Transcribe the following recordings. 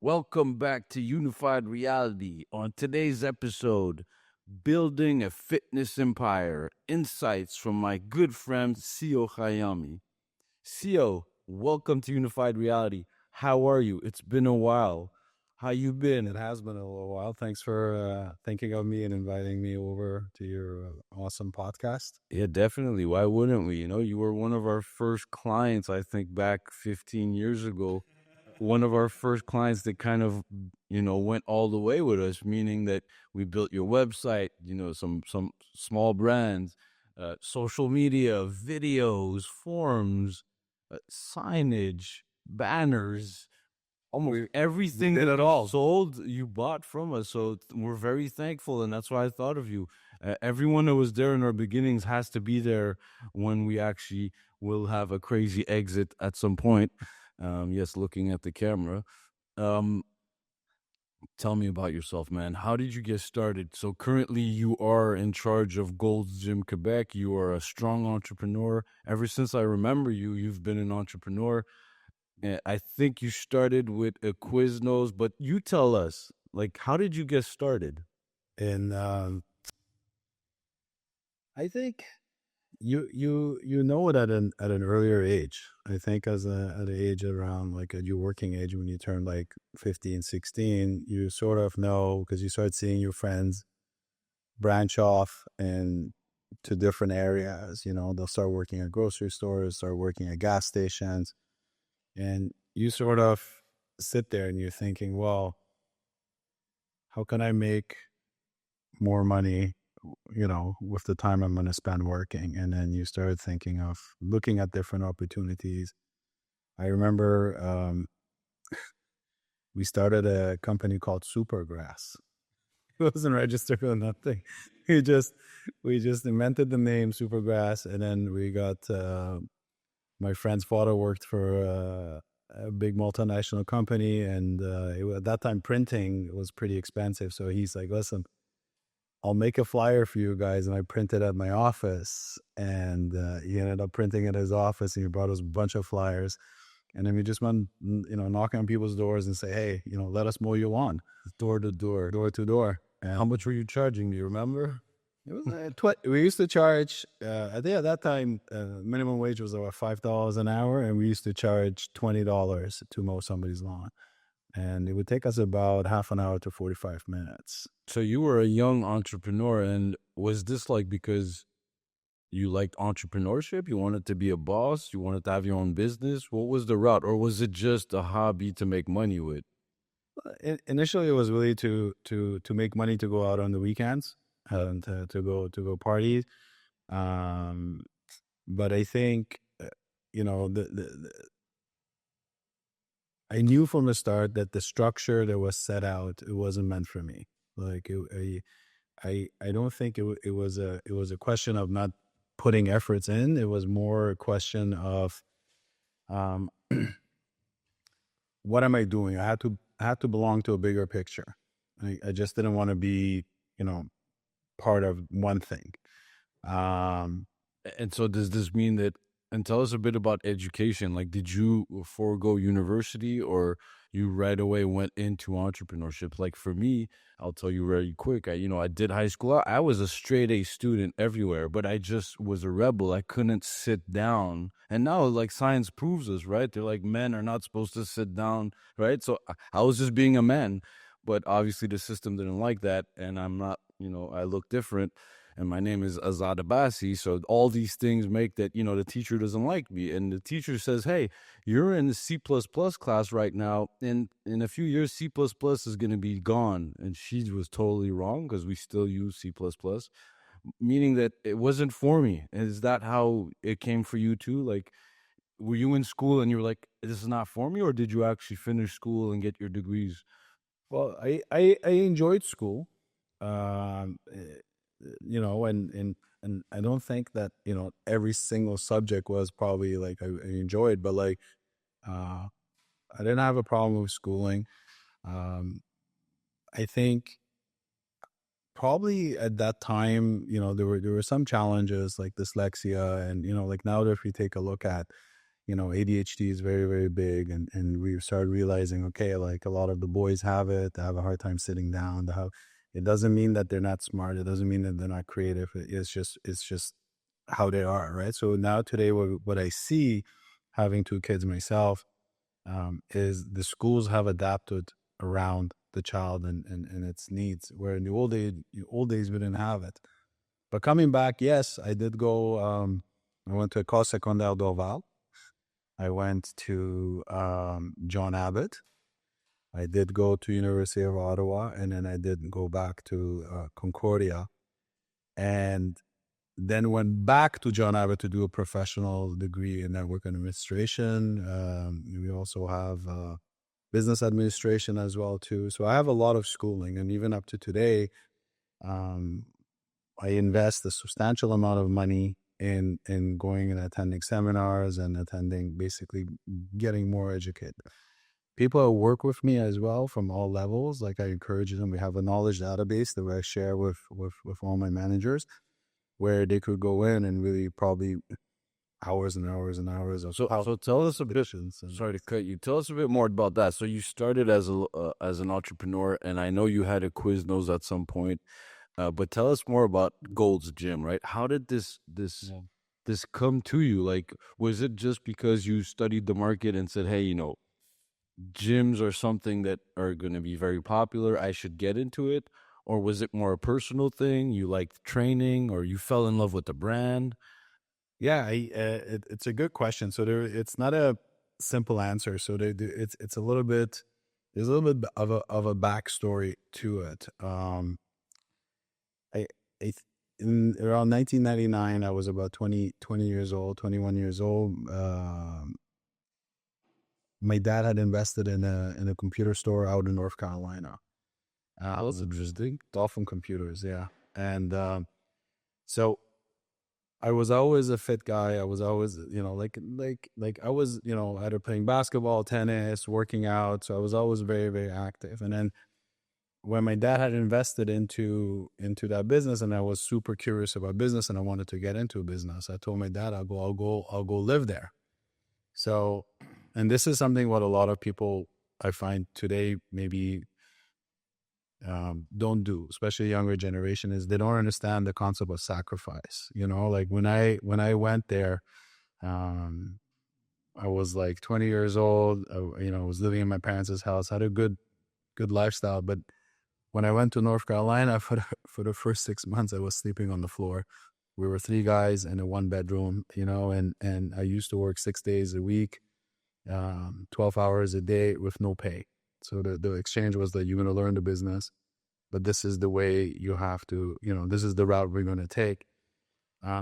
Welcome back to Unified Reality. On today's episode, Building a Fitness Empire, insights from my good friend Sio Khayami. Sio, welcome to Unified Reality. How are you? It's been a while. How you been? It has been a little while. Thanks for thinking of me and inviting me over to your awesome podcast. Yeah, definitely. Why wouldn't we? You were one of our first clients, I think, back 15 years ago. One of our first clients that kind of went all the way with us, meaning that we built your website, some small brands, social media, videos, forms, signage, banners, almost everything did that it you all. sold you bought from us. So we're very thankful, and that's why I thought of you. Everyone that was there in our beginnings has to be there when we actually will have a crazy exit at some point. Yes, looking at the camera. Um, Tell me about yourself, man. How did you get started? So currently you are in charge of Gold's Gym Quebec. You are a strong entrepreneur. Ever since I remember you, you've been an entrepreneur. I think you started with a Quiznos, but you tell us, like, how did you get started? And I think you know it at an earlier age. I think at an age around like at your working age, when you turn like 15, 16, you sort of know because you start seeing your friends branch off and to different areas. They'll start working at grocery stores, start working at gas stations, and you sort of sit there and you're thinking, well, how can I make more money, with the time I'm going to spend working? And then you start thinking of looking at different opportunities. I remember we started a company called Supergrass. It wasn't registered or nothing. We just invented the name Supergrass, and then we got my friend's father worked for a big multinational company, and at that time printing was pretty expensive. So he's like, "Listen, I'll make a flyer for you guys," and I printed at my office, and he ended up printing at his office, and he brought us a bunch of flyers, and then we just went, knocking on people's doors and say, "Hey, let us mow your lawn, Door to door. door to door." How much were you charging? Do you remember? It was we used to charge. I think at that time, minimum wage was about $5 an hour, and we used to charge $20 to mow somebody's lawn, and it would take us about half an hour to 45 minutes. So you were a young entrepreneur, and was this like because you liked entrepreneurship? You wanted to be a boss? You wanted to have your own business? What was the route? Or was it just a hobby to make money with? Initially, it was really to make money to go out on the weekends and to go parties. But I think I knew from the start that the structure that was set out, it wasn't meant for me. Like I don't think it was a question of not putting efforts in. It was more a question of um, what am I doing? I had to belong to a bigger picture. I just didn't want to be, part of one thing. Um, And so does this mean that, and tell us a bit about education. Like, did you forego university or you right away went into entrepreneurship? Like for me, I'll tell you very quick. I did high school. I was a straight A student everywhere, but I just was a rebel. I couldn't sit down. And now like science proves us, right? They're like men are not supposed to sit down, right? So I was just being a man, but obviously the system didn't like that. And I'm not, I look different and my name is Azad Abbasi. So all these things make that, the teacher doesn't like me. And the teacher says, hey, you're in the C++ class right now. And in a few years, C++ is going to be gone. And she was totally wrong because we still use C++, meaning that it wasn't for me. Is that how it came for you too? Like, were you in school and you were like, this is not for me? Or did you actually finish school and get your degrees? well, I enjoyed school. Um, and I don't think that every single subject was probably like I enjoyed, but like uh, I didn't have a problem with schooling. Um, I think probably at that time, there were some challenges like dyslexia, and like now that if we take a look at ADHD is very, very big. And we started realizing, okay, like a lot of the boys have it. They have a hard time sitting down. It doesn't mean that they're not smart. It doesn't mean that they're not creative. It's just how they are, right? So now today, what I see, having two kids myself, is the schools have adapted around the child and its needs, where in the old days we didn't have it. But coming back, yes, I did go. I went to École Secondaire d'Orval. I went to John Abbott. I did go to University of Ottawa, and then I did go back to Concordia, and then went back to John Abbott to do a professional degree in network administration. We also have business administration as well too. So I have a lot of schooling, and even up to today, I invest a substantial amount of money in going and attending seminars and attending, basically getting more educated. People who work with me as well from all levels, like I encourage them. We have a knowledge database that I share with all my managers, where they could go in and really probably hours and hours and hours of So tell us a bit. and Sorry to cut you. Tell us a bit more about that. So you started as an entrepreneur, and I know you had a Quiznos at some point. But tell us more about Gold's Gym, right? How did this come to you? Like, was it just because you studied the market and said, hey, gyms are something that are going to be very popular, I should get into it? Or was it more a personal thing? You liked training, or you fell in love with the brand? Yeah, it's a good question. So it's not a simple answer. So it's a little bit, there's a little bit of a backstory to it. I, I in around 1999, I was about 20 years old, 21 years old. My dad had invested in a computer store out in North Carolina. That's interesting. Dolphin Computers, yeah. And so I was always a fit guy. I was always, like I was, either playing basketball, tennis, working out. So I was always very, very active. And then when my dad had invested into that business, and I was super curious about business, and I wanted to get into a business, I told my dad, I'll go live there. So, and this is something what a lot of people I find today maybe don't do, especially younger generation, is they don't understand the concept of sacrifice. Like when I went there, I was like 20 years old. I was living in my parents' house, had a good lifestyle. But when I went to North Carolina for the first 6 months, I was sleeping on the floor. We were 3 guys in a 1-bedroom, and I used to work 6 days a week, 12 hours a day with no pay. So the exchange was that you're going to learn the business, but this is the way you have to, this is the route we're going to take.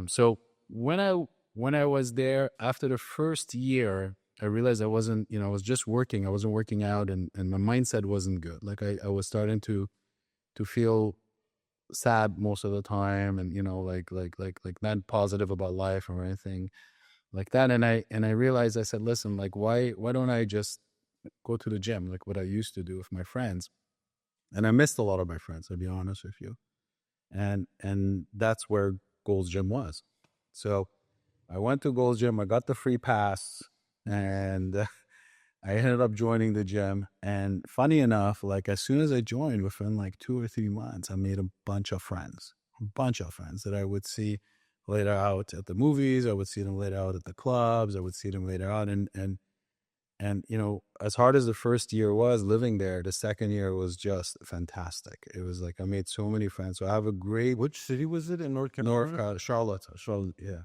So when I was there, after the first year, I realized I wasn't, I was just working. I wasn't working out, and my mindset wasn't good. Like I was starting to feel sad most of the time, and like not positive about life or anything like that. And I realized, I said, listen, like why don't I just go to the gym like what I used to do with my friends? And I missed a lot of my friends, I'll be honest with you. And that's where Gold's Gym was. So I went to Gold's Gym. I got the free pass, and I ended up joining the gym. And funny enough, like as soon as I joined, within like 2 or 3 months, I made a bunch of friends that I would see later out at the movies. I would see them later out at the clubs. I would see them later out. And as hard as the first year was living there, the second year was just fantastic. It was like I made so many friends. So I have a great. Which city was it in North Carolina? Charlotte. Charlotte. Yeah.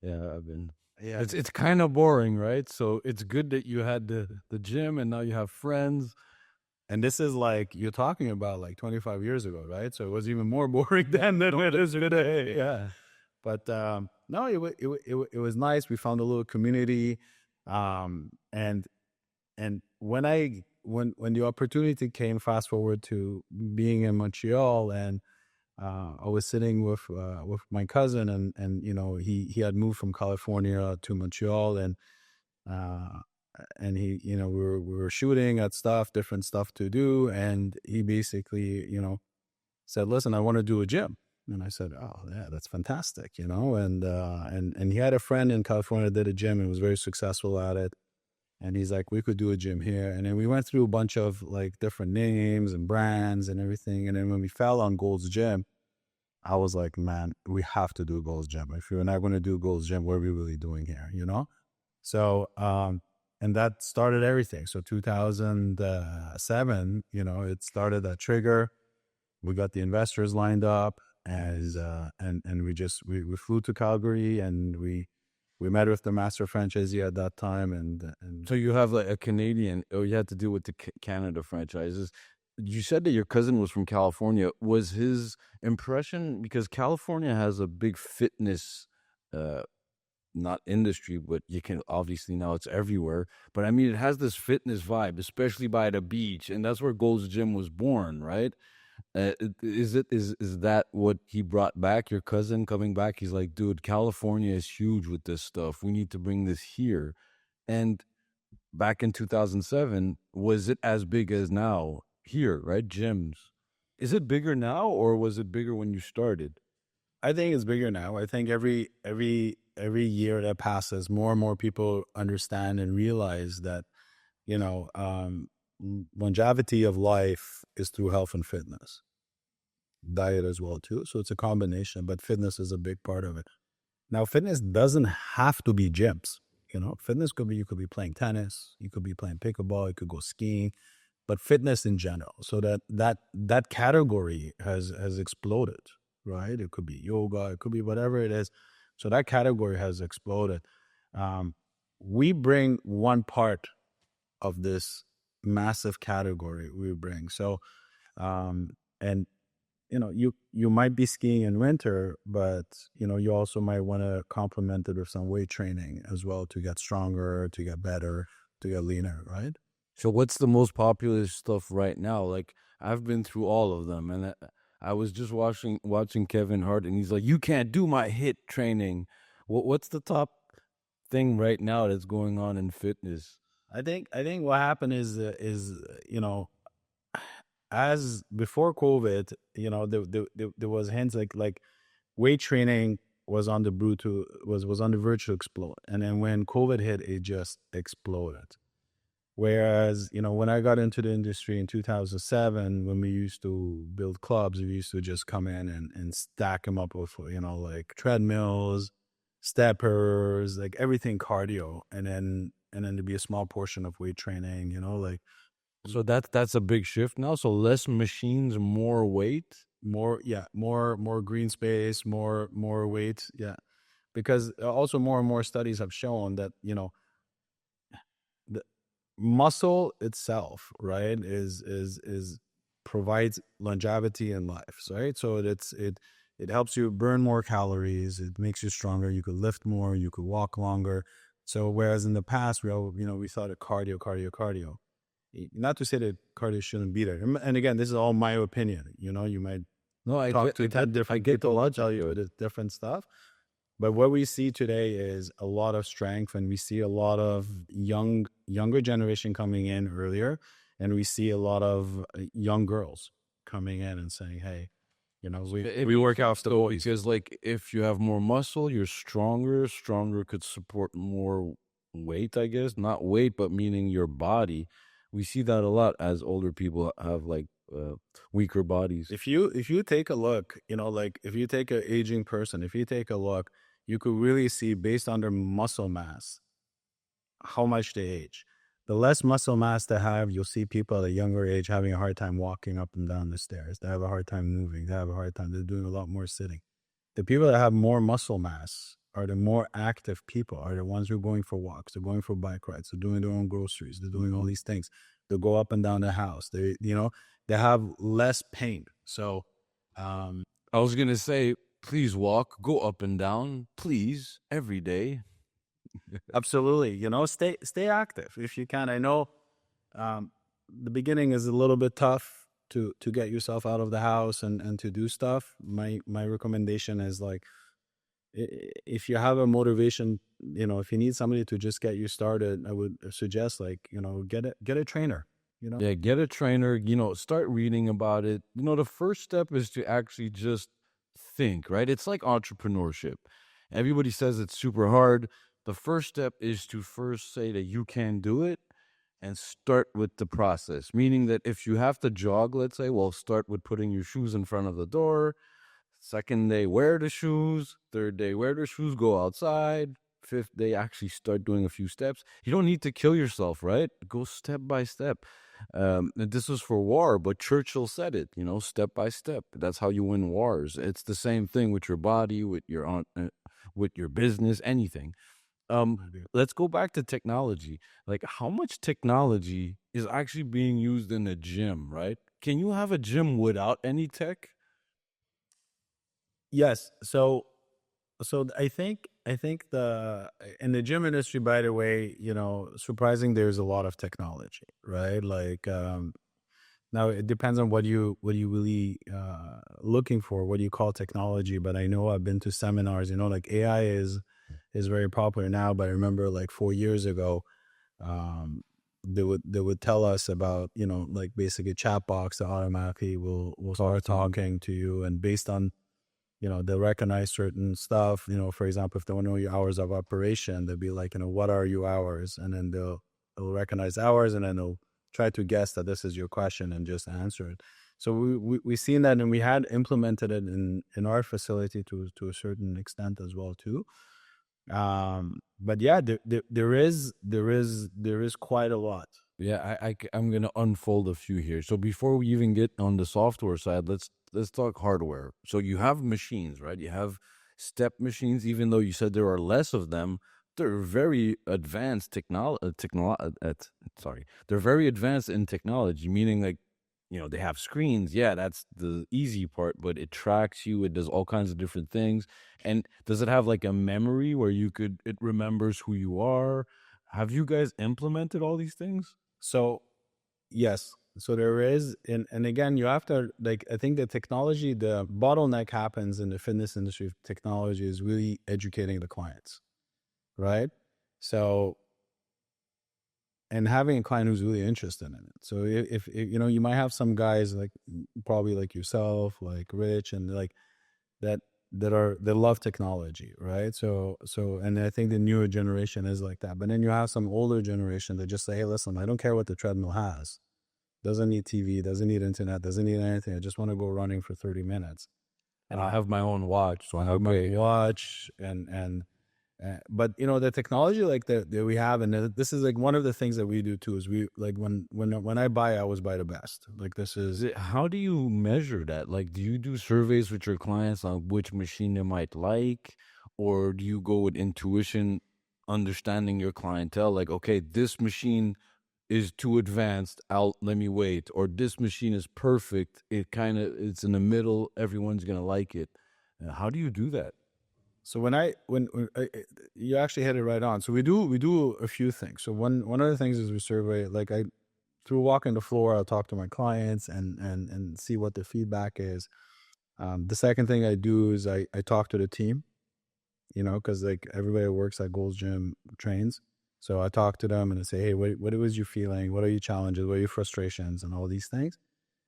Yeah, I've been. Yeah. It's kind of boring, right? So it's good that you had the gym, and now you have friends. And this is like, you're talking about like 25 years ago, right? So it was even more boring then than it is today. Yeah. But no, it was nice. We found a little community. And when the opportunity came, fast forward to being in Montreal, and I was sitting with my cousin, and he had moved from California to Montreal, and he, we were shooting at different stuff to do, and he basically, said, listen, I want to do a gym. And I said, oh, yeah, that's fantastic, you know? And he had a friend in California that did a gym and was very successful at it. And he's like, we could do a gym here. And then we went through a bunch of like different names and brands and everything. And then when we fell on Gold's Gym, I was like, man, we have to do Gold's Gym. If you're not going to do Gold's Gym, what are we really doing here, you know? So, and that started everything. So 2007, you know, it started that trigger. We got the investors lined up as, and we flew to Calgary and we met with the master franchisee at that time. And So you have like a Canadian, or you had to deal with the Canada franchises. You said that your cousin was from California. Was his impression, because California has a big fitness, not industry, but you can obviously now it's everywhere. But I mean, it has this fitness vibe, especially by the beach, and that's where Gold's Gym was born, right? Is that what he brought back? Your cousin coming back, he's like, dude, California is huge with this stuff. We need to bring this here. And back in 2007, was it as big as now here, right? Gyms. Is it bigger now, or was it bigger when you started? I think it's bigger now. I think every year that passes, more and more people understand and realize that, you know, longevity of life is through health and fitness, diet as well too. So it's a combination, but fitness is a big part of it. Now, fitness doesn't have to be gyms. You know, fitness could be, you could be playing tennis, you could be playing pickleball, you could go skiing, but fitness in general. So that category has exploded, right? It could be yoga, it could be whatever it is. So that category has exploded. We bring one part of this massive category we bring. So, and you know, you might be skiing in winter, but you know, you also might want to complement it with some weight training as well to get stronger, to get better, to get leaner, right? So what's the most popular stuff right now? Like, I've been through all of them, and I was just watching Kevin Hart, and he's like, "You can't do my HIIT training." What's the top thing right now that's going on in fitness? I think what happened is you know, as before COVID, you know, there was hints like weight training was on the was on the verge to explode, and then when COVID hit, it just exploded. Whereas, you know, when I got into the industry in 2007, when we used to build clubs, we used to just come in and stack them up with, you know, like treadmills, steppers, like everything cardio, and then to be a small portion of weight training, you know, like So that's a big shift now. So less machines, more weight. more green space, more weight, because also more and more studies have shown that, you know, the muscle itself, right, is provides longevity in life, right? So it helps you burn more calories, it makes you stronger, you could lift more, you could walk longer. So whereas in the past we all, you know, we thought of cardio. Not to say that cardio shouldn't be there. And again, this is all my opinion. You know, you might No, talk to 10 I different get the people, logic. tell you it's different stuff. But what we see today is a lot of strength, and we see a lot of younger generation coming in earlier, and we see a lot of young girls coming in and saying, "Hey, you know, we work out the boys." Because like if you have more muscle, you're stronger. Stronger could support more weight, I guess. Not weight, but meaning your body. We see that a lot as older people have like weaker bodies. If you take a look, you know, like if you take an aging person, if you take a look, you could really see based on their muscle mass how much they age. The less muscle mass they have, you'll see people at a younger age having a hard time walking up and down the stairs. They have a hard time moving. They have a hard time. They're doing a lot more sitting. The people that have more muscle mass are the more active people, are the ones who are going for walks, they're going for bike rides, they're doing their own groceries, they're doing all these things. They go up and down the house. They, you know, they have less pain. So, I was gonna say, please walk, go up and down, please, every day. absolutely, you know, stay active if you can. I know the beginning is a little bit tough to get yourself out of the house and to do stuff. My recommendation is like, if you have a motivation, you know, if you need somebody to just get you started, I would suggest, like, you know, get a trainer, you know. Yeah, get a trainer, you know, start reading about it. You know, the first step is to actually just think, right? It's like entrepreneurship. Everybody says it's super hard. The first step is to first say that you can do it and start with the process. Meaning that if you have to jog, let's say, well, start with putting your shoes in front of the door. Second day, wear the shoes. Third day, wear the shoes, go outside. Fifth day, actually start doing a few steps. You don't need to kill yourself, right? Go step by step. And this was for war, but Churchill said it, step by step. That's how you win wars. It's the same thing with your body, with your business, anything. Let's go back to technology. Like, how much technology is actually being used in a gym, right? Can you have a gym without any tech? Yes. So I think the in the gym industry, by the way, surprising, there's a lot of technology, right? Like, now it depends on what you really looking for, what you call technology. But I know I've been to seminars, like AI is very popular now, but I remember like 4 years ago, they would tell us about, like basically chat box that automatically will start talking to you, and based on, they'll recognize certain stuff. For example, if they want to know your hours of operation, they'll be like, what are your hours? And then they'll recognize hours, and then they'll try to guess that this is your question and just answer it. So we seen that, and we had implemented it in our facility to a certain extent as well too. But yeah, there is quite a lot. Yeah, I'm gonna unfold a few here. So before we even get on the software side, let's talk hardware. So you have machines, right? You have step machines. Even though you said there are less of them, they're very advanced sorry, they're very advanced in technology. Meaning, like, they have screens. Yeah, that's the easy part, but it tracks you. It does all kinds of different things. And does it have like a memory where it remembers who you are? Have you guys implemented all these things? So yes. So there is, and again, you have to, like, I think the technology, the bottleneck happens in the fitness industry. Technology is really educating the clients, right? So, and having a client who's really interested in it. So if you might have some guys like probably like yourself, like Rich, and like that love technology, right? So and I think the newer generation is like that. But then you have some older generation that just say, hey, listen, I don't care what the treadmill has. Doesn't need TV, doesn't need internet, doesn't need anything. I just want to go running for 30 minutes. And I have my own watch, so I have my watch, and but the technology like that we have, and this is like one of the things that we do too, is we like when I buy, I always buy the best. Like, this is How do you measure that? Like, do you do surveys with your clients on which machine they might like, or do you go with intuition, understanding your clientele? Like, okay, this machine is too advanced. Let me wait. Or this machine is perfect. It's in the middle. Everyone's gonna like it. How do you do that? So you actually hit it right on. So we do a few things. So one of the things is we survey. Like, through walking the floor, I'll talk to my clients and see what the feedback is. The second thing I do is I talk to the team, because like everybody that works at Gold's Gym trains. So I talk to them and I say, hey, what was you feeling? What are your challenges? What are your frustrations? And all these things.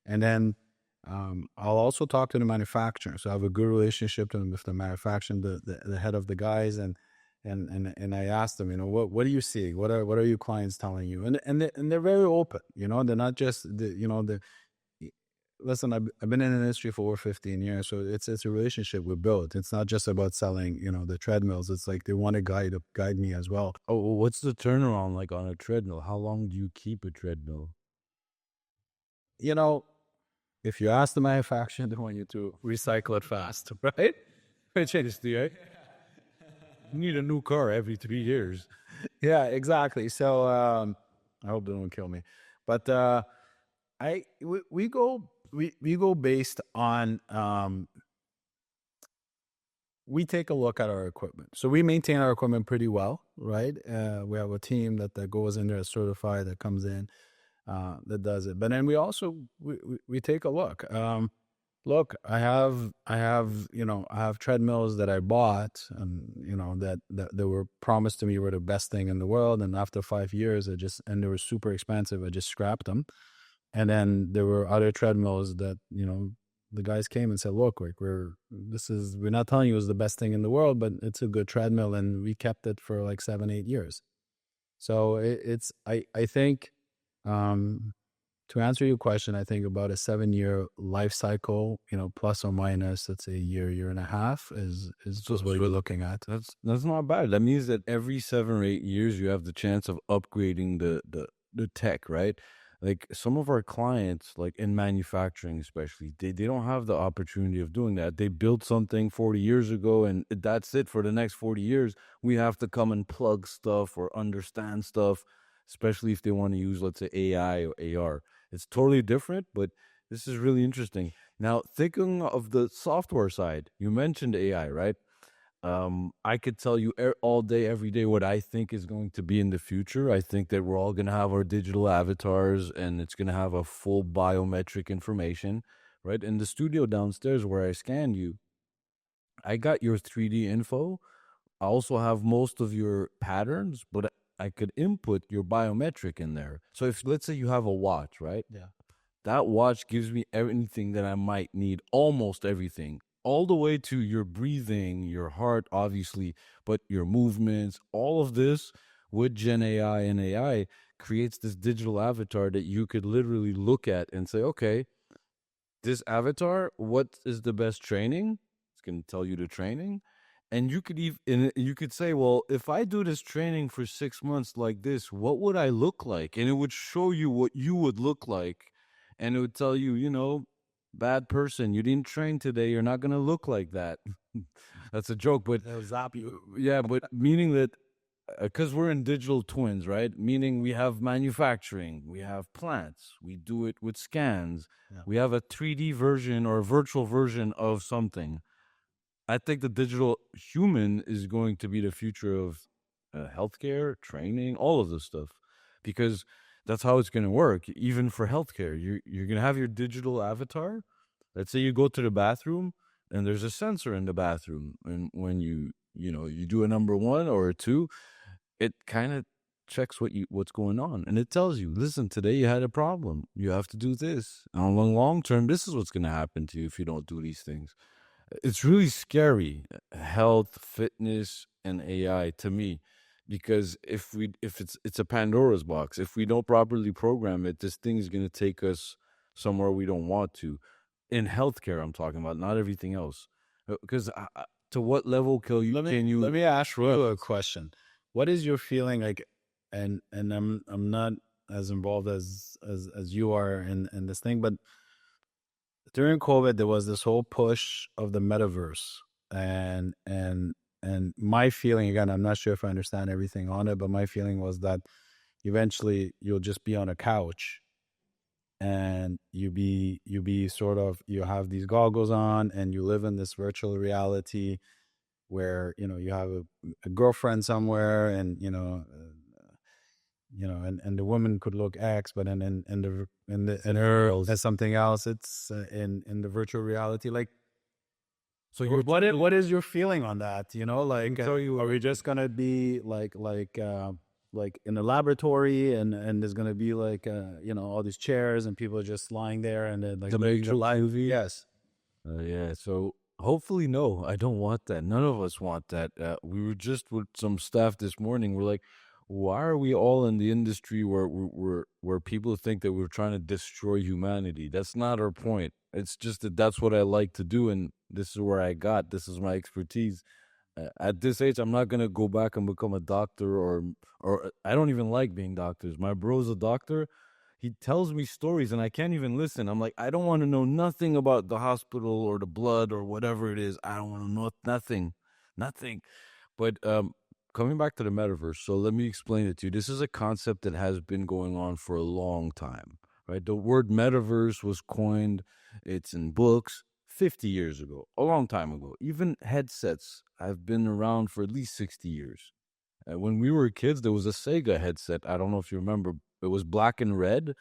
And then I'll also talk to the manufacturer. So I have a good relationship with the manufacturer, the head of the guys, and I ask them, what are you seeing? What are your clients telling you? And they're very open. They're not just listen. I've been in the industry for over 15 years, so it's a relationship we built. It's not just about selling, the treadmills. It's like they want to guide me as well. Oh, what's the turnaround like on a treadmill? How long do you keep a treadmill? If you ask the manufacturer, they want you to recycle it fast, right? Which is you need a new car every 3 years. Yeah, exactly. So I hope they don't kill me, but we go based on we take a look at our equipment. So we maintain our equipment pretty well, right? We have a team that goes in there, certified, that comes in, that does it. But then we also we take a look. Look, I have treadmills that I bought, and that were promised to me were the best thing in the world. And after 5 years, and they were super expensive. I just scrapped them. And then there were other treadmills that the guys came and said, look, we're not telling you it's the best thing in the world, but it's a good treadmill, and we kept it for like 7-8 years. So it's I think, to answer your question, I think about a 7-year life cycle, plus or minus, let's say a year and a half is what we're looking at. That's not bad. That means that every 7 or 8 years you have the chance of upgrading the tech, right? Like some of our clients, like in manufacturing especially, they don't have the opportunity of doing that. They built something 40 years ago and that's it for the next 40 years. We have to come and plug stuff or understand stuff, especially if they want to use, let's say, AI or AR. It's totally different, but this is really interesting. Now, thinking of the software side, you mentioned AI, right? I could tell you all day, every day, what I think is going to be in the future. I think that we're all going to have our digital avatars and it's going to have a full biometric information, right? In the studio downstairs where I scanned you, I got your 3D info. I also have most of your patterns, but I could input your biometric in there. So if, let's say, you have a watch, right? Yeah. That watch gives me everything that I might need, almost everything, all the way to your breathing, your heart, obviously, but your movements, all of this with Gen AI and AI creates this digital avatar that you could literally look at and say, okay, this avatar, what is the best training? It's going to tell you the training. And you could even you could say, well, if I do this training for 6 months like this, what would I look like? And it would show you what you would look like, and it would tell you, bad person, you didn't train today, you're not gonna look like that. That's a joke, but They'll zap you. yeah, but meaning that because we're in digital twins, right? Meaning we have manufacturing, we have plants, we do it with scans, Yeah. we have a 3D version or a virtual version of something. I think the digital human is going to be the future of healthcare, training, all of this stuff, because that's how it's going to work. Even for healthcare, you're going to have your digital avatar. Let's say you go to the bathroom, and there's a sensor in the bathroom, and when you do a number one or a two, it kind of checks what's going on, and it tells you, listen, today you had a problem. You have to do this. And on the long term, this is what's going to happen to you if you don't do these things. It's really scary, health, fitness, and AI to me, because if it's a Pandora's box. If we don't properly program it, this thing is going to take us somewhere we don't want to. In healthcare, I'm talking about, not everything else. Because to what level Let me ask you a question. What is your feeling like? And I'm not as involved as you are in this thing, but during COVID, there was this whole push of the metaverse, and my feeling, again, I'm not sure if I understand everything on it, but my feeling was that eventually you'll just be on a couch, and you have these goggles on, and you live in this virtual reality where you have a girlfriend somewhere, and and the woman could look X, but then in her as something else. It's in the virtual reality. Like, so what is your feeling on that? Like, are we just gonna be like in a laboratory, and there's gonna be like all these chairs and people are just lying there, and then like the major live? Yes. Yeah, so hopefully, no, I don't want that. None of us want that. We were just with some staff this morning. We're like, why are we all in the industry where people think that we're trying to destroy humanity? That's not our point. It's just that that's what I like to do, and this is where I got. This is my expertise. At this age, I'm not gonna go back and become a doctor, or I don't even like being doctors. My bro's a doctor. He tells me stories and I can't even listen. I'm like, I don't want to know nothing about the hospital or the blood or whatever it is. I don't want to know nothing. But coming back to the metaverse, so let me explain it to you. This is a concept that has been going on for a long time, right? The word metaverse was coined. It's in books 50 years ago, a long time ago. Even headsets have been around for at least 60 years. When we were kids, there was a Sega headset. I don't know if you remember. It was black and red,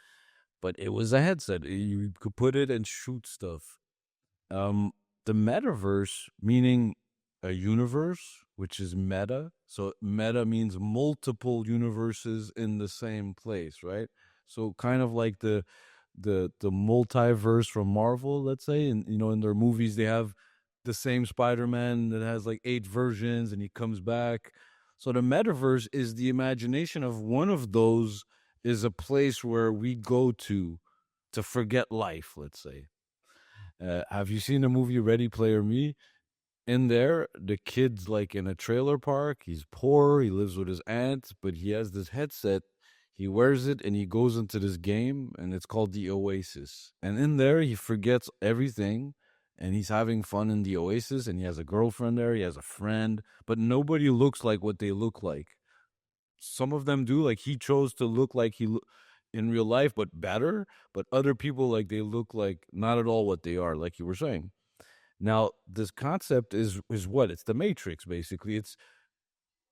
but it was a headset. You could put it and shoot stuff. Um, the metaverse, meaning a universe, which is meta. So meta means multiple universes in the same place, right? So kind of like the multiverse from Marvel, let's say, and in their movies they have the same Spider-Man that has like 8 versions and he comes back. So the metaverse is the imagination of one of those, is a place where we go to forget life, let's say. Have you seen the movie Ready Player Me? In there, the kid's like in a trailer park. He's poor. He lives with his aunt, but he has this headset. He wears it and he goes into this game, and it's called the Oasis. And in there, he forgets everything, and he's having fun in the Oasis. And he has a girlfriend there. He has a friend, but nobody looks like what they look like. Some of them do. Like he chose to look like in real life, but better. But other people, like they look like not at all what they are, like you were saying. Now, this concept is what? It's the Matrix, basically. It's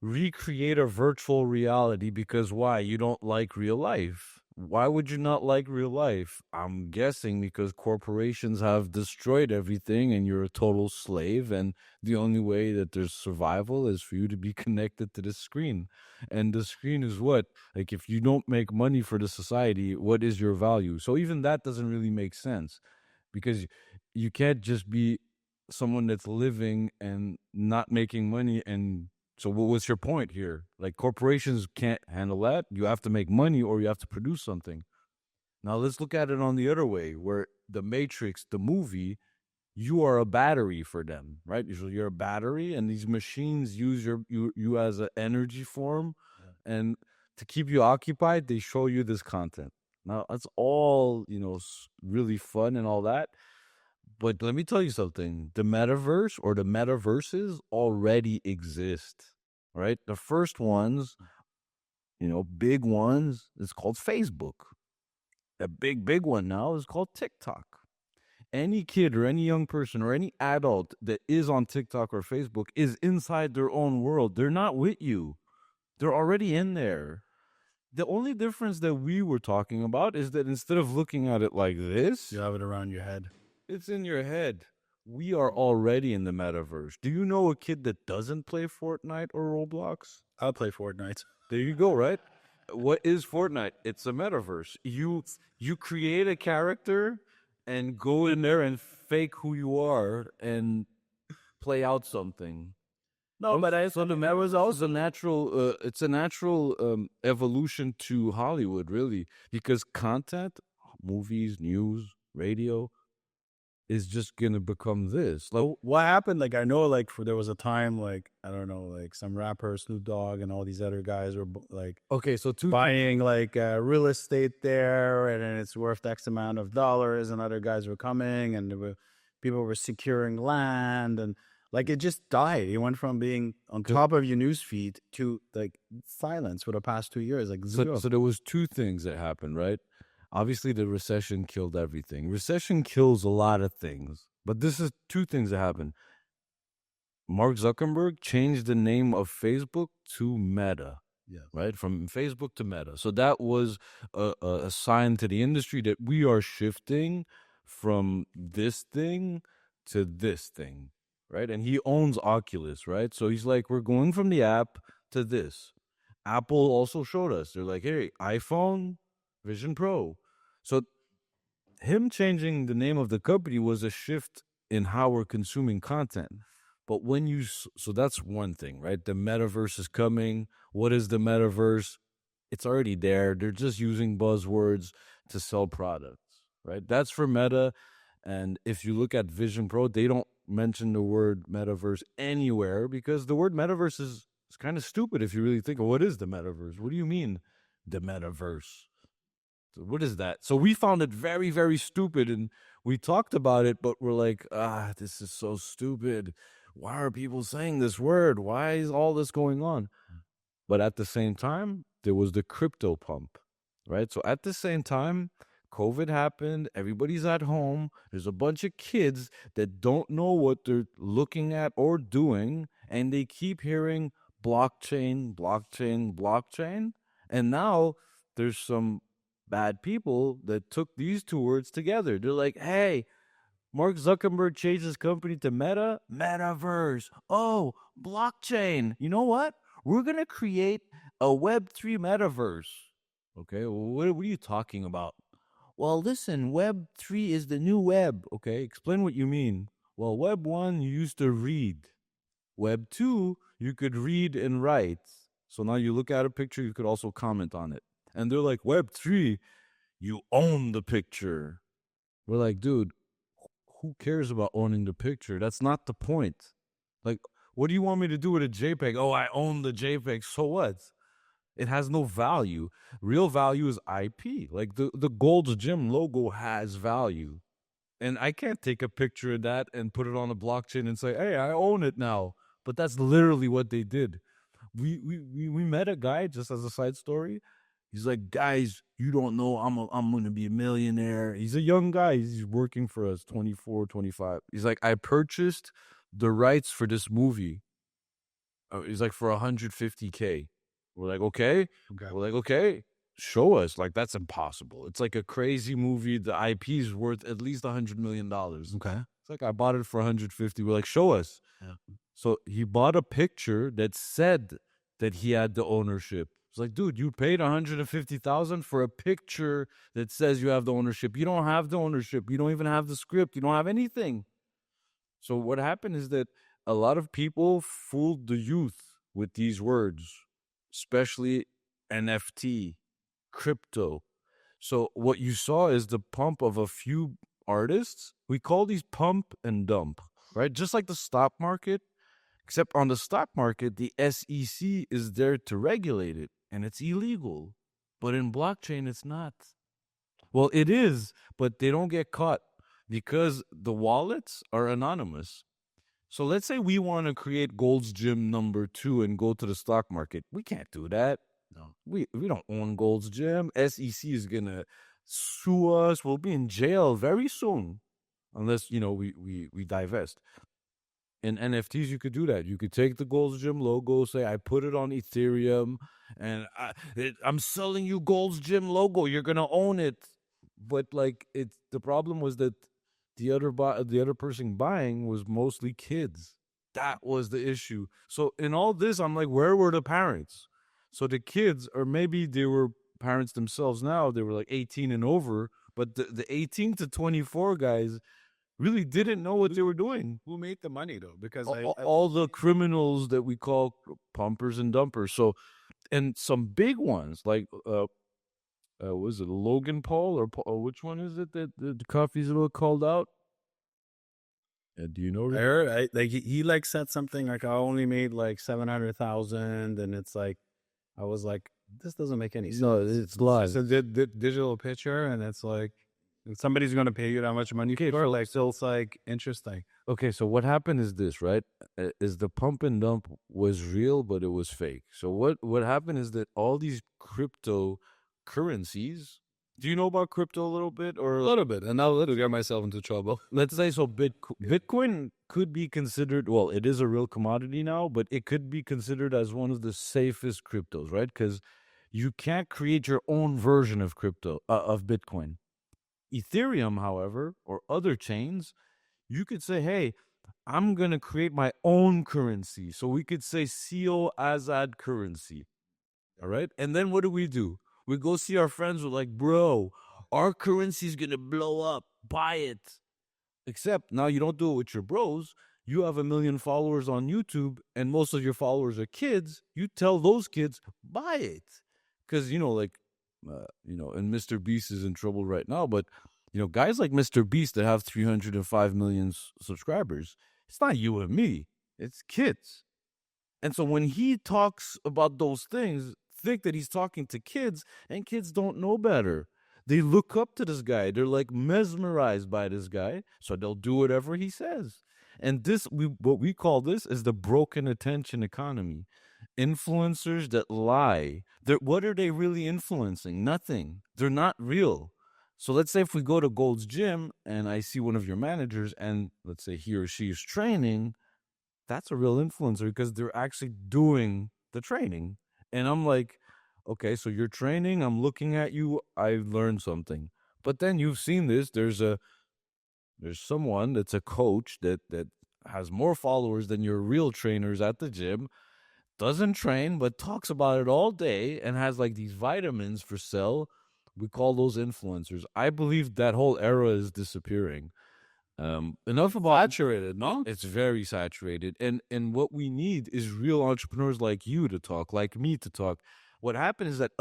recreate a virtual reality because why? You don't like real life. Why would you not like real life? I'm guessing because corporations have destroyed everything and you're a total slave, and the only way that there's survival is for you to be connected to the screen. And the screen is what? Like if you don't make money for the society, what is your value? So even that doesn't really make sense because you can't just be someone that's living and not making money. And so what's your point here? Like corporations can't handle that. You have to make money or you have to produce something. Now let's look at it on the other way, where the Matrix, the movie, you are a battery for them, right? So you're a battery, and these machines use you as an energy form, and to keep you occupied, they show you this content. Now that's all really fun and all that, but let me tell you something. The metaverse or the metaverses already exist, right? The first ones, big ones, is called Facebook. A big one now is called TikTok. Any kid or any young person or any adult that is on TikTok or Facebook is inside their own world. They're not with you. They're already in there. The only difference that we were talking about is that instead of looking at it like this, You have it around your head. it's in your head. We are already in the metaverse. Do you know a kid that doesn't play Fortnite or Roblox? I'll play Fortnite. There you go, right? What is Fortnite? It's a metaverse. You create a character and go in there and fake who you are and play out something. No, but I So the metaverse is a natural. It's a natural evolution to Hollywood, really, because content, movies, news, radio, is just gonna become this. Like, what happened? Like I know, like there was a time, like I don't know, like some rapper Snoop Dogg and all these other guys were like okay, so buying like real estate there, and then it's worth X amount of dollars, and other guys were coming, and people were securing land, and like it just died. It went from being on top of your news feed to like silence for the past 2 years. Like zero. So there was two things that happened, right? Obviously, the recession killed everything. Recession kills a lot of things, but this is two things that happened. Mark Zuckerberg changed the name of Facebook to Meta. Yes. Right, from Facebook to Meta. So that was a sign to the industry that we are shifting from this thing to this thing, right? And he owns Oculus, right? So he's like, we're going from the app to this. Apple also showed us. They're like, hey, iPhone, Vision Pro. So him changing the name of the company was a shift in how we're consuming content. But so that's one thing, right? The metaverse is coming. What is the metaverse? It's already there. They're just using buzzwords to sell products, right? That's for Meta. And if you look at Vision Pro, they don't mention the word metaverse anywhere because the word metaverse is kind of stupid if you really think of what is the metaverse. What do you mean, the metaverse? What is that? So we found it very, very stupid, and we talked about it, but we're like, this is so stupid. Why are people saying this word? Why is all this going on? But at the same time, there was the crypto pump, right? So at the same time, COVID happened. Everybody's at home. There's a bunch of kids that don't know what they're looking at or doing, and they keep hearing blockchain, blockchain, blockchain. And now there's some bad people that took these two words together. They're like, hey, Mark Zuckerberg changed his company to Meta, metaverse. Oh, blockchain. You know what? We're going to create a Web3 metaverse. Okay, what are you talking about? Well, listen, Web 3 is the new web. Okay, explain what you mean. Well, Web 1, you used to read. Web 2, you could read and write. So now you look at a picture, you could also comment on it. And they're like, Web 3, you own the picture. We're like, dude, who cares about owning the picture? That's not the point. Like, what do you want me to do with a JPEG? Oh, I own the JPEG. So what? It has no value. Real value is IP. Like the Gold's Gym logo has value. And I can't take a picture of that and put it on a blockchain and say, hey, I own it now. But that's literally what they did. We met a guy, just as a side story. He's like, guys, you don't know I'm gonna be a millionaire. He's a young guy. He's working for us, 24, 25. He's like, I purchased the rights for this movie. He's like, for 150K. We're like, okay. We're like, okay, show us. Like, that's impossible. It's like a crazy movie. The IP is worth at least $100 million. Okay. It's like, I bought it for 150. We're like, show us. Yeah. So he bought a picture that said that he had the ownership. It's like, dude, you paid 150,000 for a picture that says you have the ownership. You don't have the ownership. You don't even have the script. You don't have anything. So what happened is that a lot of people fooled the youth with these words, especially NFT, crypto. So what you saw is the pump of a few artists. We call these pump and dump, right? Just like the stock market, except on the stock market, the SEC is there to regulate it, and it's illegal. But in blockchain, it's not. Well, it is, but they don't get caught because the wallets are anonymous. So let's say we want to create Gold's Gym number 2 and go to the stock market. We can't do that. No. We don't own Gold's Gym. SEC is gonna sue us. We'll be in jail very soon, unless we divest. In NFTs, you could do that. You could take the Gold's Gym logo, say I put it on Ethereum, and I'm selling you Gold's Gym logo. You're gonna own it. But like, the problem was that the other person buying was mostly kids. That was the issue. So in all this, I'm like, where were the parents? So the kids, or maybe they were parents themselves now, they were like 18 and over, but the 18 to 24 guys really didn't know what they were doing. Who made the money though? Because all the criminals that we call pumpers and dumpers. So, and some big ones like was it Logan Paul or which one is it that the coffee's a little called out? Do you know? I heard he like said something like I only made like 700,000, and it's like I was like, this doesn't make any sense. No, it's live. It's a digital picture, and it's like somebody's going to pay you that much money. Okay, for like, so it's like interesting. Okay, so what happened is this, right? Is the pump and dump was real, but it was fake. So what happened is that all these cryptocurrencies. Do you know about crypto a little bit, or A little bit, and I'll get myself into trouble. let's say so? Bitcoin could be considered. Well, it is a real commodity now, but it could be considered as one of the safest cryptos, right? Because you can't create your own version of crypto of Bitcoin. Ethereum, however, or other chains, you could say, hey, I'm going to create my own currency. So we could say Sio Azad currency. All right. And then what do? We go see our friends. We're like, bro, our currency is going to blow up. Buy it. Except now you don't do it with your bros. You have 1 million followers on YouTube and most of your followers are kids. You tell those kids, buy it. Because, and Mr. Beast is in trouble right now. But, guys like Mr. Beast that have 305 million subscribers, it's not you and me. It's kids. And so when he talks about those things, think that he's talking to kids, and kids don't know better. They look up to this guy. They're like mesmerized by this guy, so they'll do whatever he says. And what we call this is the broken attention economy. Influencers that lie. What are they really influencing? Nothing. They're not real. So let's say if we go to Gold's Gym and I see one of your managers and let's say he or she is training, that's a real influencer because they're actually doing the training. And I'm like, okay, so you're training, I'm looking at you, I learned something. But then you've seen this, there's someone that's a coach that has more followers than your real trainers at the gym, doesn't train, but talks about it all day and has like these vitamins for sale, We call those influencers. I believe that whole era is disappearing. Enough about Saturated, no? it's very saturated, and what we need is real entrepreneurs like you to talk, like me to talk. What happened is that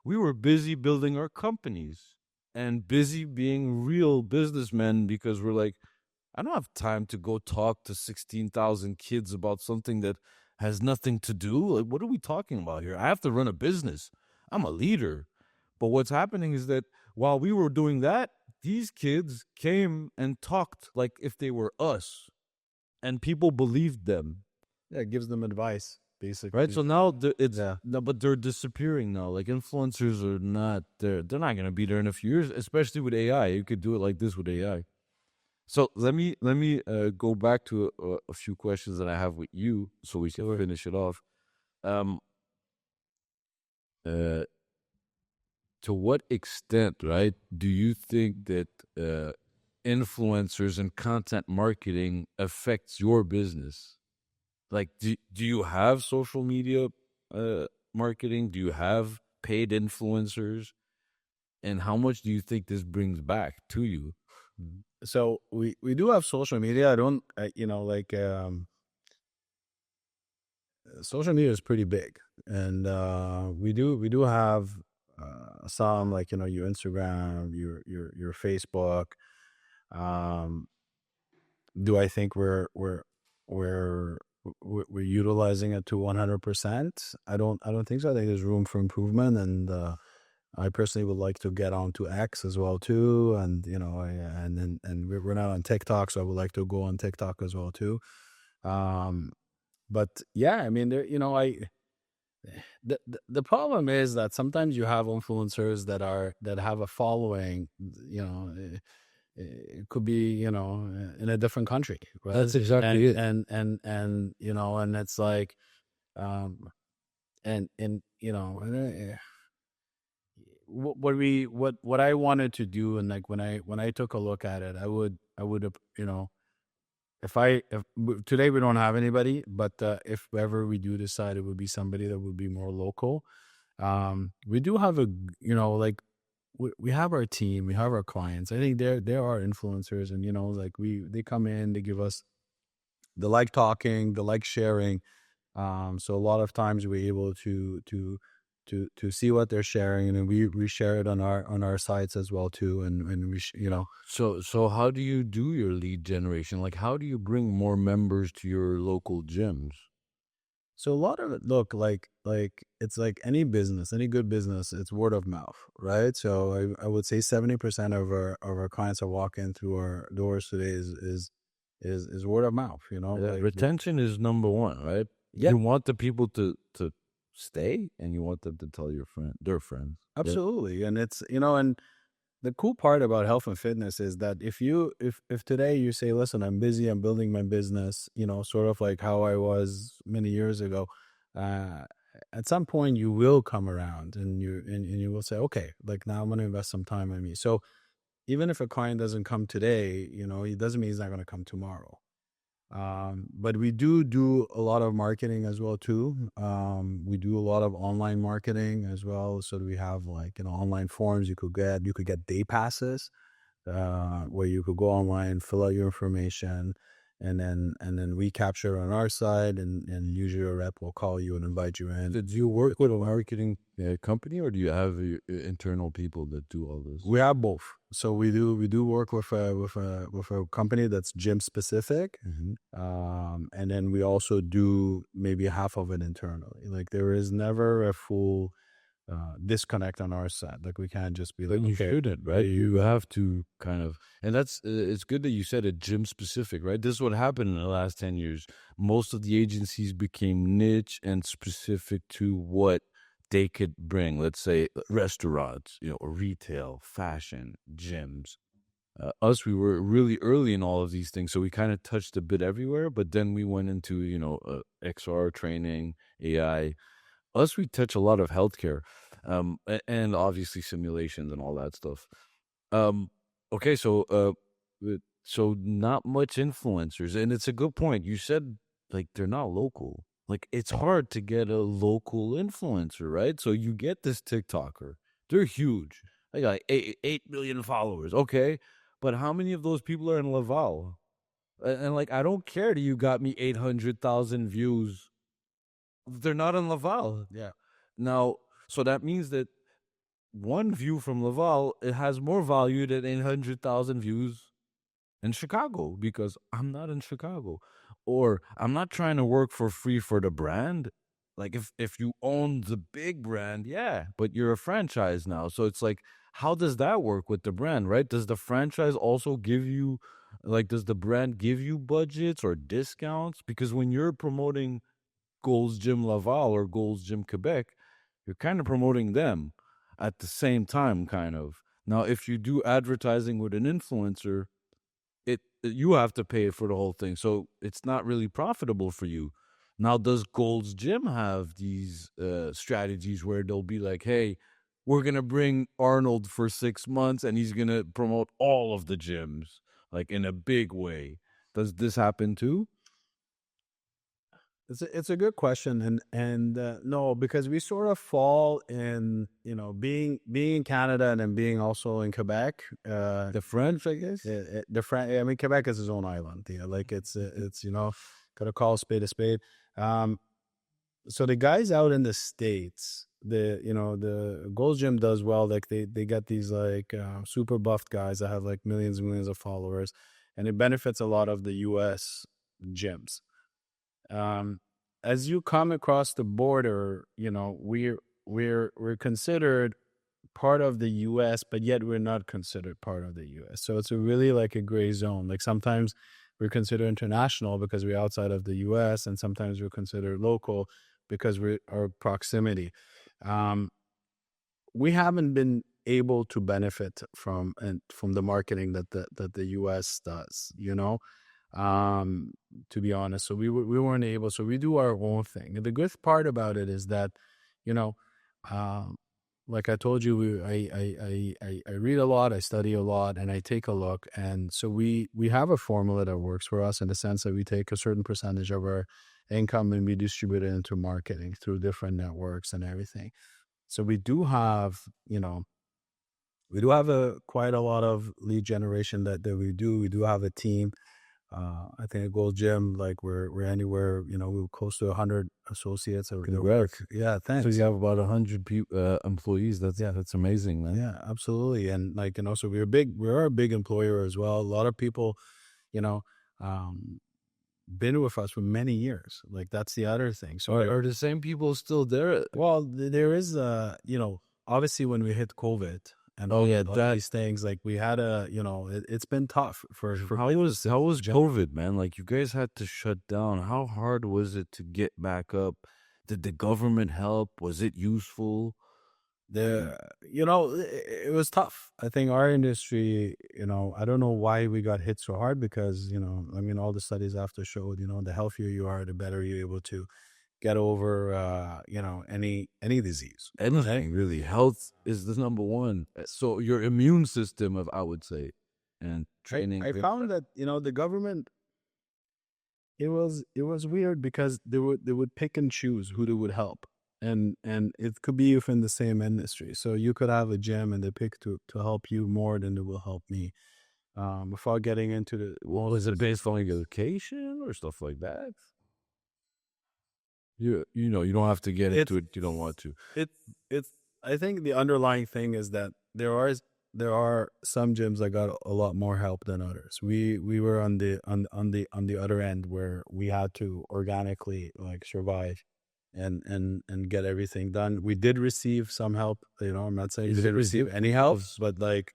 we were busy building our companies and busy being real businessmen because we're like, I don't have time to go talk to 16,000 kids about something that has nothing to do. Like, what are we talking about here? I have to run a business. I'm a leader. But what's happening is that while we were doing that, these kids came and talked like if they were us, and people believed them. Yeah, it gives them advice, Right. basically. So now Yeah. no, but they're disappearing now. Like influencers are not there. They're not going to be there in a few years, especially with AI. You could do it like this with AI. So let me go back to a few questions that I have with you, so we can finish it off. Um, uh, to what extent, right, do you think that influencers and content marketing affects your business? Like, do you have social media marketing? Do you have paid influencers? And how much do you think this brings back to you? So we do have social media. I don't, social media is pretty big, and we do have some, like, your Instagram, your Facebook. Um, do I think we're utilizing it to 100%? I don't think so. I think there's room for improvement, and I personally would like to get onto X as well too, and and we're not on TikTok, so I would like to go on TikTok as well too. But yeah, I mean, the problem is that sometimes you have influencers that have a following. It could be, in a different country, right? That's exactly it. And and it's like, and what I wanted to do, and like when I took a look at it, I would have, if today we don't have anybody, but if ever we do decide, it would be somebody that would be more local. We do have like we have our team, we have our clients. I think there are influencers, and like they come in, they give us, they like talking, they like sharing. So a lot of times we're able to see what they're sharing, and then we share it on our sites as well too, and So how do you do your lead generation? Like, how do you bring more members to your local gyms? So a lot of it, look, like it's like any business, any good business, it's word of mouth, right? So I would say 70% of our clients that walk in through our doors today is word of mouth, like, Retention is number one, right? yeah, You want the people to stay, and you want them to tell their friends. Yeah. absolutely. And it's, and the cool part about health and fitness is that if today you say, listen, I'm busy, I'm building my business, sort of like how I was many years ago, uh, at some point you will come around, and you will say, okay, like, now I'm going to invest some time in me. So even if a client doesn't come today, it doesn't mean he's not going to come tomorrow. But we do a lot of marketing as well too. We do a lot of online marketing as well. So we have, like, online forms you could get day passes, where you could go online, fill out your information, and then we capture on our side, and usually a rep will call you and invite you in. Did you work with a marketing company, or do you have internal people that do all this? We have both. So we do work with a company that's gym specific, and then we also do maybe half of it internally. Like, there is never a full disconnect on our side. Like, we can't just be like, You okay, shouldn't, right? You have to kind of, and that's it's good that you said it gym specific, right? This is what happened in the last 10 years. Most of the agencies became niche and specific to what they could bring. Let's say restaurants, retail, fashion, gyms. We were really early in all of these things, so we kind of touched a bit everywhere. But then we went into XR training, AI. We touch a lot of healthcare, and obviously simulations and all that stuff. Okay, so not much influencers, and it's a good point. You said, like, they're not local. Like, it's hard to get a local influencer, right? So you get this TikToker, they're huge. I got like 8 million followers. Okay, but how many of those people are in Laval? And like, I don't care that you got me 800,000 views. They're not in Laval. Yeah. Now, so that means that one view from Laval, it has more value than 800,000 views in Chicago, because I'm not in Chicago, or I'm not trying to work for free for the brand. Like, if you own the big brand, yeah, but you're a franchise now. So it's like, how does that work with the brand, right? Does the franchise also give you, like, does the brand give you budgets or discounts? Because when you're promoting Gold's Gym Laval or Gold's Gym Quebec, you're kind of promoting them at the same time, kind of. Now, if you do advertising with an influencer, you have to pay for the whole thing, so it's not really profitable for you. Now, does Gold's Gym have these strategies where they'll be like, "Hey, we're gonna bring Arnold for 6 months, and he's gonna promote all of the gyms, like in a big way"? Does this happen too? It's a good question, and no, because we sort of fall in, being in Canada and then being also in Quebec. The French, I guess. I mean, Quebec is its own island. Yeah, like it's gotta call a spade a spade. So the guys out in the States, the Gold's Gym does well. Like they got these like super buffed guys that have like millions and millions of followers, and it benefits a lot of the U.S. gyms. As you come across the border, we're considered part of the U.S., but yet we're not considered part of the U.S. So it's a really like a gray zone. Like sometimes we're considered international because we're outside of the U.S., and sometimes we're considered local because we're our proximity. We haven't been able to benefit from the marketing that the U.S. does, to be honest. So we weren't able. So we do our own thing. And the good part about it is that, you know, like I told you, I read a lot, I study a lot, and I take a look. And so we have a formula that works for us in the sense that we take a certain percentage of our income and we distribute it into marketing through different networks and everything. So we do have, quite a lot of lead generation that we do. We do have a team. I think at Gold Gym, like we're anywhere, we're close to 100 associates. Congrats. Yeah, thanks. So you have about 100 employees. That's amazing, man. Yeah, absolutely. And like, so we're a big employer as well. A lot of people, been with us for many years. Like that's the other thing. So are the same people still there? Well, there is obviously when we hit COVID and all these things, like we had it's been tough for how was COVID, man? Like you guys had to shut down. How hard was it to get back up? Did the government help? Was it useful? It was tough. I think our industry, I don't know why we got hit so hard because, I mean, all the studies after showed, the healthier you are, the better you're able to get over, any disease. Anything, really. Health is the number one. So your immune system, I would say, and training. I found that, the government, it was weird because they would pick and choose who they would help. And it could be within the same industry. So you could have a gym and they pick to help you more than they will help me. Before getting into the... Well, is it based on education or stuff like that? You don't have to get into it. You don't want to. I think the underlying thing is that there are some gyms that got a lot more help than others. We were on the other end where we had to organically like survive and get everything done. We did receive some help. I'm not saying we didn't receive any help, but like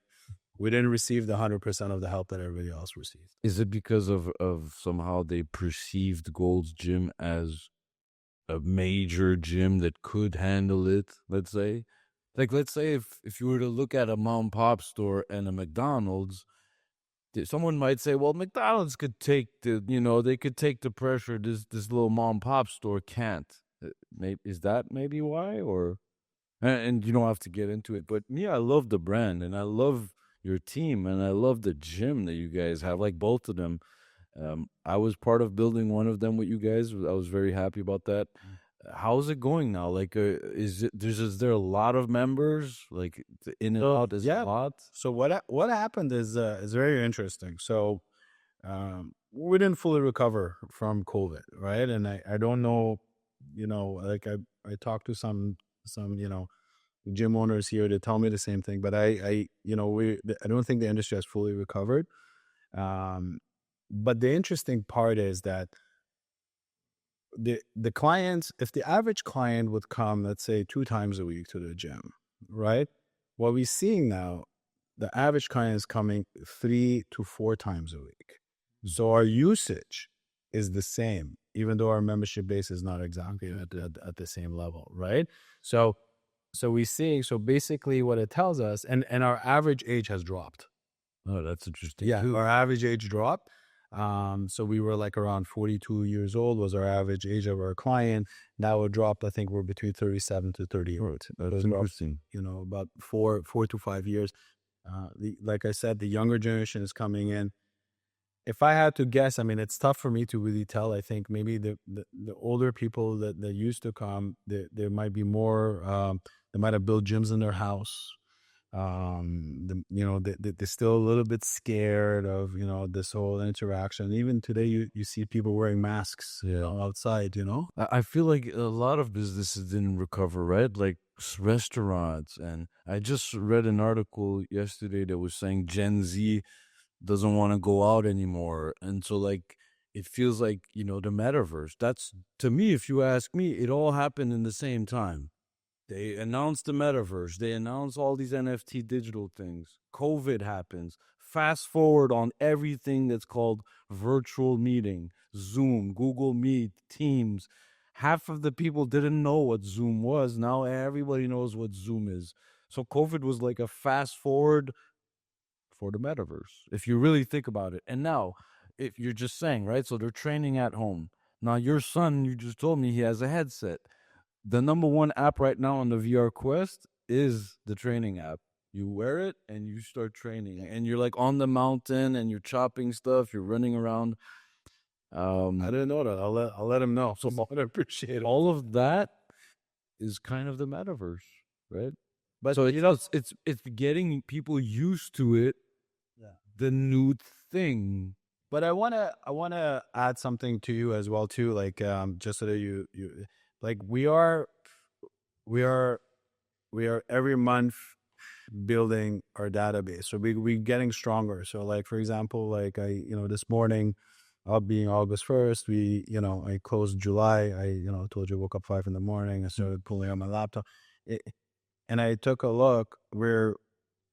we didn't receive the 100% of the help that everybody else received. Is it because of somehow they perceived Gold's Gym as a major gym that could handle it? Let's say if you were to look at a mom and pop store and a McDonald's, someone might say, well, McDonald's could take they could take the pressure. This little mom and pop store can't. Is that maybe why? Or and you don't have to get into it, but me, I love the brand and I love your team and I love the gym that you guys have, like both of them. I was part of building one of them with you guys. I was very happy about that. How's it going now? Like, is there a lot of members? Like, the in and out is a Yeah. lot. So what happened is very interesting. So we didn't fully recover from COVID, right? And I don't know, like I talked to some gym owners here to tell me the same thing, but I don't think the industry has fully recovered. But the interesting part is that the clients, if the average client would come, let's say 2 times a week to the gym, right? What we're seeing now, the average client is coming 3 to 4 times a week. So our usage is the same, even though our membership base is not exactly at the same level, right? So we're seeing, so basically what it tells us, and our average age has dropped. Oh, that's interesting. Yeah, too. our average age dropped. So we were like around 42 years old was our average age of our client. Now it dropped. I think we're between 37 to 38. That's interesting. About 4 to 5 years. Like I said, the younger generation is coming in. If I had to guess, I mean, it's tough for me to really tell. I think maybe the older people that used to come, there might be more. They might have built gyms in their house. They're still a little bit scared of this whole interaction. Even today, you see people wearing masks outside. I feel like a lot of businesses didn't recover, right? Like restaurants. And I just read an article yesterday that was saying Gen Z doesn't want to go out anymore. And so, like, it feels like, the metaverse. That's, to me, if you ask me, it all happened in the same time. They announced the metaverse. They announced all these NFT digital things. COVID happens. Fast forward on everything that's called virtual meeting, Zoom, Google Meet, Teams. Half of the people didn't know what Zoom was. Now everybody knows what Zoom is. So COVID was like a fast forward for the metaverse, if you really think about it. And now, if you're just saying, right? So they're training at home. Now, your son, you just told me he has a headset. The number one app right now on the VR Quest is the training app. You wear it and you start training, and you're like on the mountain and you're chopping stuff. You're running around. I didn't know that. I'll let him know. So I appreciate it. All of that is kind of the metaverse, right? But So it's getting people used to it. Yeah. The new thing. But I wanna add something to you as well too, like just so that you like we are every month building our database, so we getting stronger. So like for example, like this morning, being August 1st, I closed July. I told you I woke up 5 a.m. I started pulling out my laptop, and I took a look. We're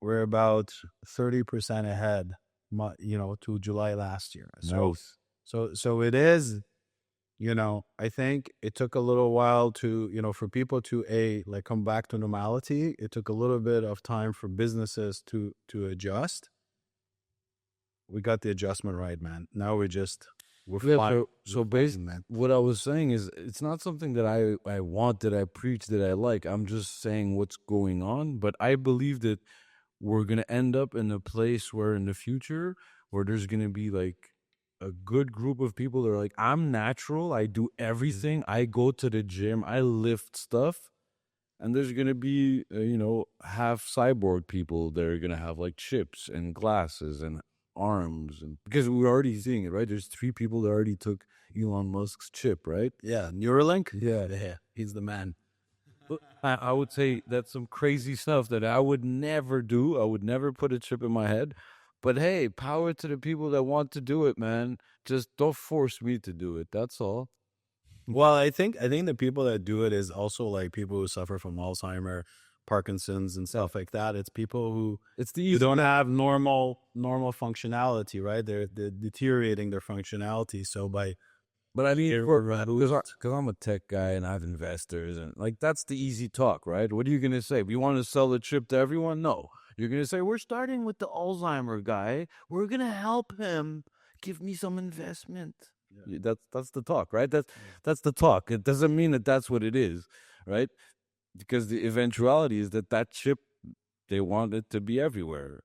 about 30% ahead, to July last year. So it is. I think it took a little while to, for people to come back to normality. It took a little bit of time for businesses to adjust. We got the adjustment right, man. Now we're fine. So basically, what I was saying is, it's not something that I want, that I preach, that I like. I'm just saying what's going on. But I believe that we're going to end up in a place where in the future, where there's going to be like a good group of people that are like, I'm natural. I do everything. I go to the gym. I lift stuff. And there's going to be, half cyborg people that are going to have like chips and glasses and arms. And because we're already seeing it, right? There's 3 people that already took Elon Musk's chip, right? Yeah. Neuralink? Yeah. He's the man. I would say that's some crazy stuff that I would never do. I would never put a chip in my head. But hey, power to the people that want to do it, man. Just don't force me to do it. That's all. Well, I think the people that do it is also like people who suffer from Alzheimer, Parkinson's, and stuff like that. It's people who don't have normal functionality, right? They're deteriorating their functionality. So but I mean, because I'm a tech guy and I have investors, and like that's the easy talk, right? What are you gonna say? We want to sell the chip to everyone? No, you're gonna say we're starting with the Alzheimer guy. We're gonna help him. Give me some investment. Yeah. That's the talk, right? That's the talk. It doesn't mean that that's what it is, right? Because the eventuality is that chip, they want it to be everywhere.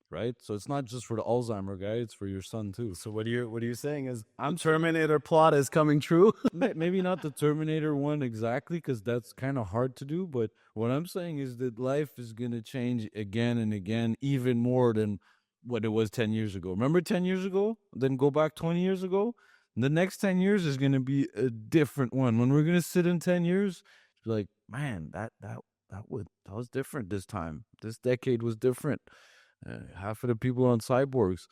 right? So it's not just for the Alzheimer guy; it's for your son too. So what are you saying is Terminator plot is coming true? Maybe not the Terminator one exactly, because that's kind of hard to do. But what I'm saying is that life is gonna change again and again, even more than what it was 10 years ago. Remember 10 years ago? Then go back 20 years ago. The next 10 years is gonna be a different one. When we're gonna sit in 10 years, be like, man, that was different this time. This decade was different. Half of the people on cyborgs.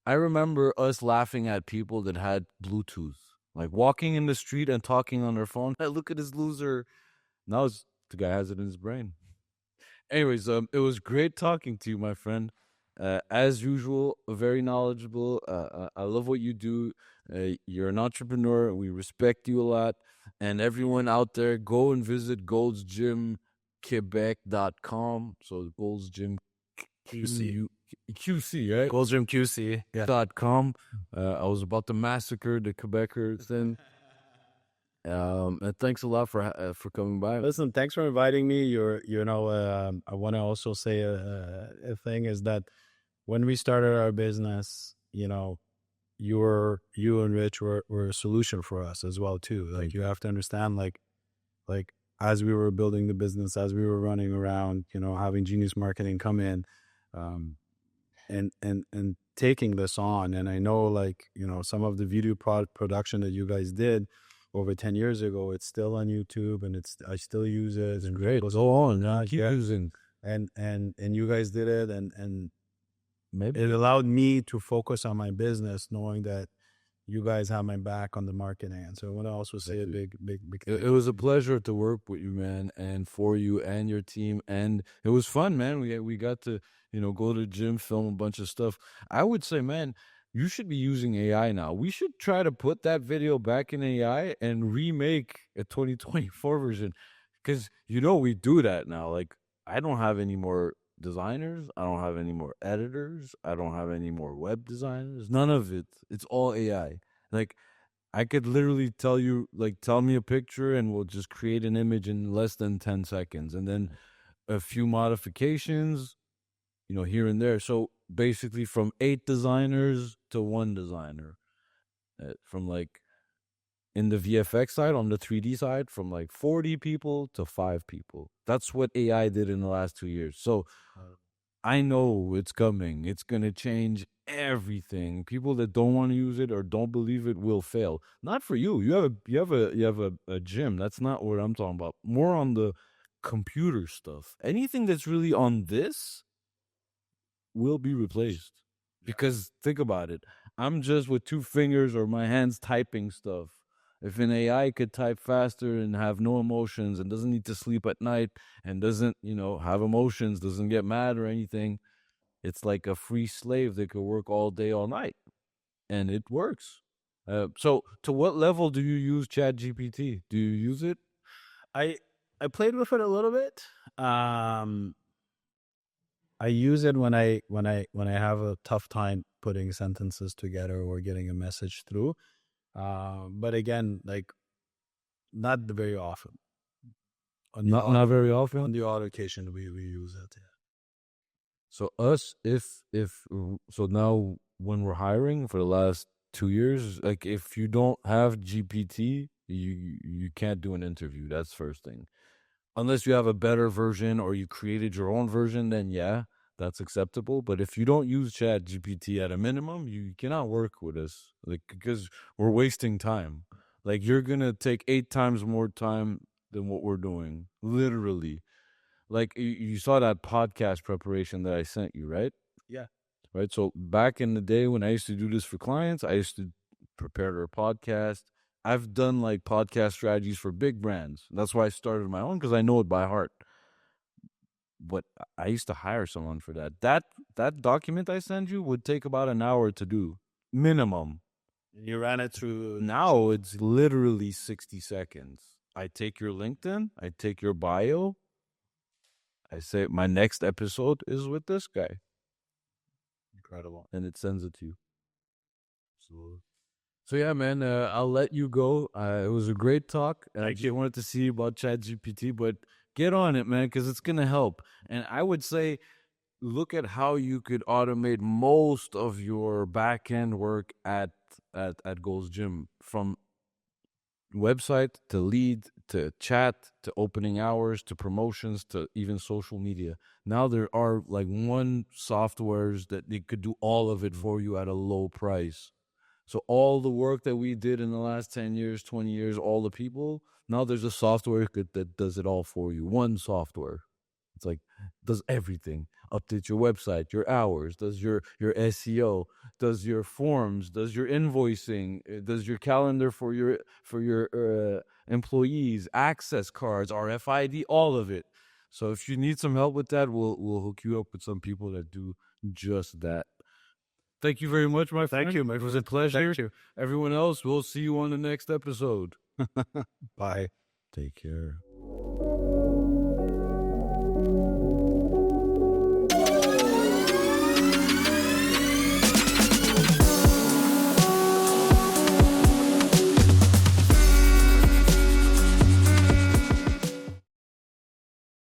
I remember us laughing at people that had Bluetooth, like walking in the street and talking on their phone. Hey, look at this loser. Now the guy has it in his brain. Anyways, it was great talking to you, my friend. As usual, very knowledgeable. I love what you do. You're an entrepreneur. We respect you a lot. And everyone out there, go and visit goldsgymquebec.com. So Gold's Gym QC. QC, right? Gold's Gym QC. Yeah. .com. I was about to massacre the Quebecers then. And thanks a lot for coming by. Listen, thanks for inviting me. I want to also say a thing is that when we started our business, you and Rich were a solution for us as well too. Like you have to understand, like as we were building the business, as we were running around, having Genius Marketing come in, and taking this on. And I know, some of the video production that you guys did over 10 years ago, it's still on YouTube, and I still use it. It's great. Go on, keep using. And you guys did it, and maybe it allowed me to focus on my business, knowing that you guys have my back on the marketing. And so I want to also say a big it was a pleasure to work with you, man, and for you and your team. And it was fun, man. We got to, go to the gym, film a bunch of stuff. I would say, man, you should be using AI now. We should try to put that video back in AI and remake a 2024 version. Because, we do that now. Like, I don't have any more designers. I don't have any more editors. I don't have any more web designers. None of it. It's all AI. Like, I could literally tell you, tell me a picture and we'll just create an image in less than 10 seconds. And then a few modifications, here and there. So basically from 8 designers to 1 designer. From in the VFX side, on the 3D side, from 40 people to 5 people. That's what AI did in the last 2 years. So I know it's coming. It's going to change everything. People that don't want to use it or don't believe it will fail. Not for you. You have a gym. That's not what I'm talking about. More on the computer stuff. Anything that's really on this will be replaced. Because think about it. I'm just with 2 fingers or my hands typing stuff. If an AI could type faster and have no emotions and doesn't need to sleep at night and doesn't, have emotions, doesn't get mad or anything, it's like a free slave that could work all day, all night. And it works. So to what level do you use ChatGPT? Do you use it? I played with it a little bit. I use it when I have a tough time putting sentences together or getting a message through. But again, not very often. Not very often. On the odd occasion, we use it. Yeah. So so now when we're hiring for the last 2 years, if you don't have GPT, you can't do an interview. That's first thing. Unless you have a better version or you created your own version, then yeah, that's acceptable. But if you don't use ChatGPT at a minimum, you cannot work with us, because we're wasting time. You're gonna take 8 times more time than what we're doing, literally. You saw that podcast preparation that I sent you, right? Yeah. Right. So back in the day when I used to do this for clients, I used to prepare their podcast. I've done podcast strategies for big brands. That's why I started my own, because I know it by heart. But I used to hire someone for that. That document I send you would take about an hour to do, minimum. You ran it through. Now it's literally 60 seconds. I take your LinkedIn, I take your bio, I say my next episode is with this guy. Incredible. And it sends it to you. So yeah, man, I'll let you go. It was a great talk. And I just wanted to see about ChatGPT, but get on it, man, because it's going to help. And I would say, look at how you could automate most of your back end work at Gold's Gym, from website to lead to chat to opening hours to promotions to even social media. Now there are like one softwares that they could do all of it for you at a low price. So all the work that we did in the last 10 years, 20 years, all the people, now there's a software that does it all for you. One software. It's like, does everything. Updates your website, your hours, does your SEO, does your forms, does your invoicing, does your calendar for your employees, access cards, RFID, all of it. So if you need some help with that, we'll hook you up with some people that do just that. Thank you very much, my friend. Thank you, my It was a pleasure. Thank you. Everyone else, we'll see you on the next episode. Bye. Take care.